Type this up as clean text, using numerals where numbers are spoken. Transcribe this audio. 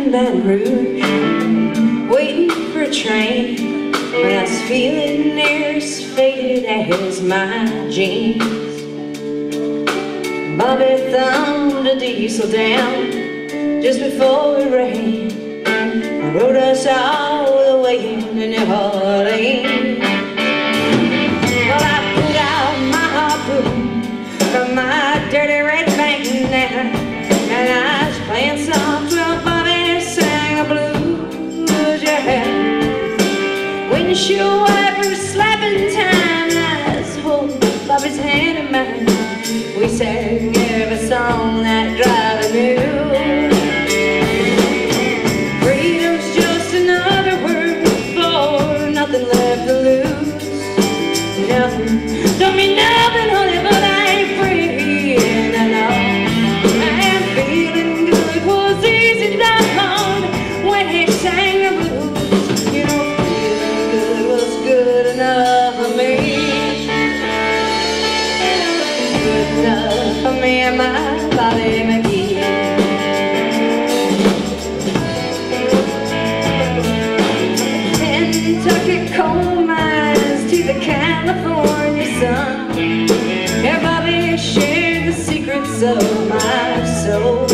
in Baton Rouge, waiting for a train, when I was feeling near as faded as my jeans. Bobby thumbed a diesel down just before it rained, rode us all the way to New Orleans. Well, I pulled out my harpoon from my dirty red bandana, and I was playing songs while Bobby sang the blues. Yeah, windshield wipers slapping time, I was holding Bobby's hand in mine. We sang every song that driver knew. Freedom's just another word for nothing left to lose. Nothing, don't mean nothing, honey, but I ain't free and I know. And feeling good was easy down when he sang the blues. You know, feeling good was good enough for me. Good enough for me and my Bobby McGee. Kentucky coal mines to the California sun, yeah, Bobby shared the secrets of my soul.